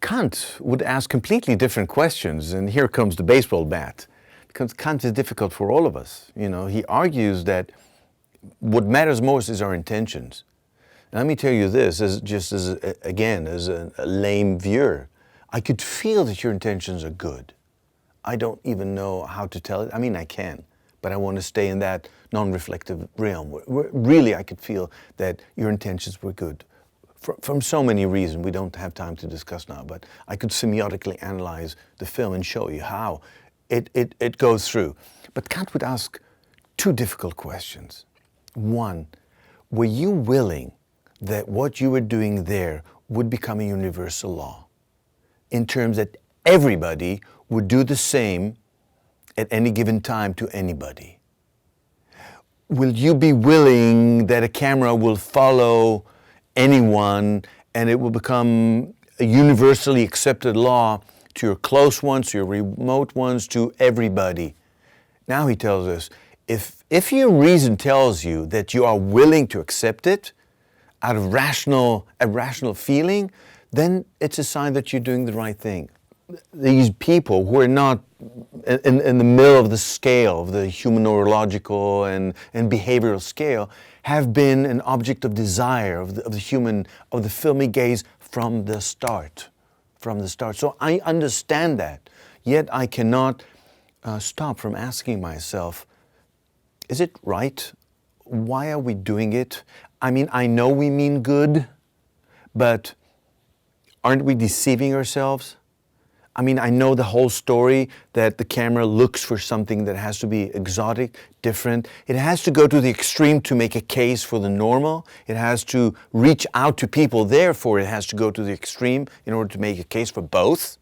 Kant would ask completely different questions, and here comes the baseball bat. Because Kant is difficult for all of us. You know, he argues that what matters most is our intentions. And let me tell you this, as a lame viewer, I could feel that your intentions are good. I don't even know how to tell it. I mean, I can, but I want to stay in that non-reflective realm. Where really, I could feel that your intentions were good. From so many reasons, we don't have time to discuss now, but I could semiotically analyze the film and show you how it goes through. But Kant would ask two difficult questions. One, were you willing that what you were doing there would become a universal law, in terms that everybody would do the same at any given time to anybody? Will you be willing that a camera will follow anyone and it will become a universally accepted law to your close ones, to your remote ones, to everybody? Now he tells us, if your reason tells you that you are willing to accept it out of a rational feeling, then it's a sign that you're doing the right thing. These people who are not in the middle of the scale, of the human neurological and behavioral scale, have been an object of desire of the filmic gaze from the start. So I understand that, yet I cannot stop from asking myself, is it right? Why are we doing it? I mean, I know we mean good, but aren't we deceiving ourselves? I mean, I know the whole story that the camera looks for something that has to be exotic, different. It has to go to the extreme to make a case for the normal. It has to reach out to people. Therefore, it has to go to the extreme in order to make a case for both,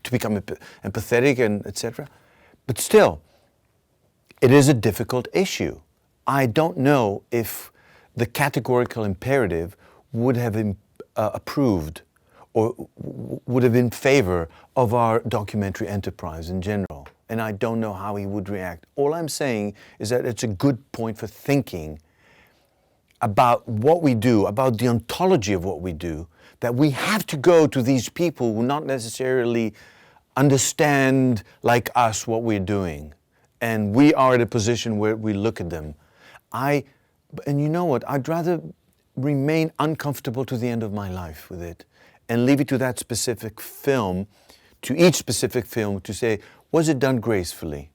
to become empathetic and etc. But still, it is a difficult issue. I don't know if the categorical imperative would have approved or would have been in favor of our documentary enterprise in general. And I don't know how he would react. All I'm saying is that it's a good point for thinking about what we do, about the ontology of what we do, that we have to go to these people who not necessarily understand like us what we're doing. And we are at a position where we look at them. And you know what, I'd rather remain uncomfortable to the end of my life with it and leave it to that specific film, to each specific film, to say, was it done gracefully?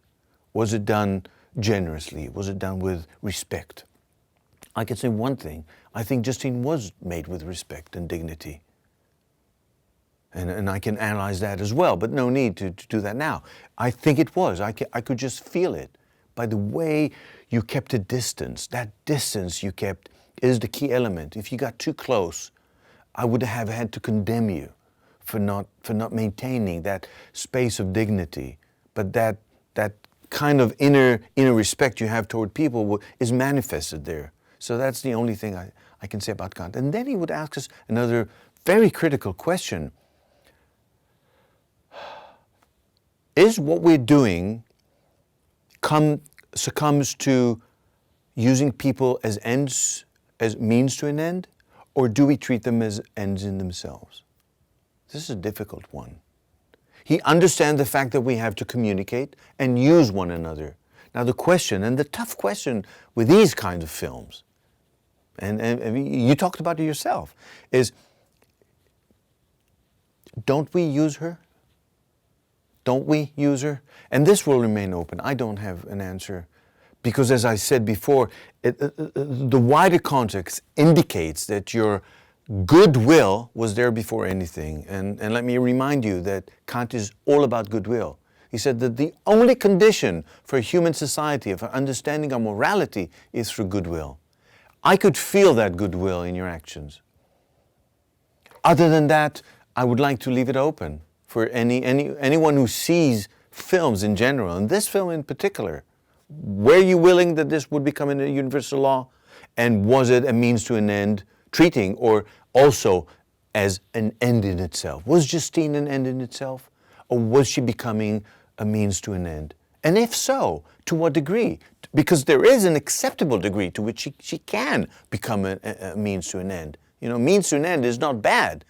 Was it done generously? Was it done with respect? I can say one thing, I think Justine was made with respect and dignity. And I can analyze that as well, but no need to do that now. I think it was. I could just feel it by the way you kept a distance. That distance you kept is the key element. If you got too close, I would have had to condemn you for not maintaining that space of dignity. But that kind of inner respect you have toward people is manifested there. So that's the only thing I can say about Kant. And then he would ask us another very critical question. Is what we're doing succumbs to using people as ends, as means to an end, or do we treat them as ends in themselves? This is a difficult one. He understands the fact that we have to communicate and use one another. Now the question, and the tough question with these kinds of films, and you talked about it yourself, is don't we use her? Don't we use her? And this will remain open. I don't have an answer. Because as I said before, the wider context indicates that your goodwill was there before anything. And let me remind you that Kant is all about goodwill. He said that the only condition for a human society, for understanding our morality, is through goodwill. I could feel that goodwill in your actions. Other than that, I would like to leave it open for anyone who sees films in general, and this film in particular. Were you willing that this would become a universal law? And was it a means to an end, treating, or also as an end in itself? Was Justine an end in itself? Or was she becoming a means to an end? And if so, to what degree? Because there is an acceptable degree to which she can become a means to an end. You know, means to an end is not bad.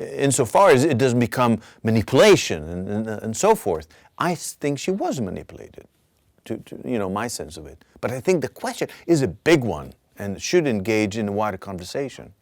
insofar as it doesn't become manipulation and so forth. I think she was manipulated, to my sense of it. But I think the question is a big one and should engage in a wider conversation.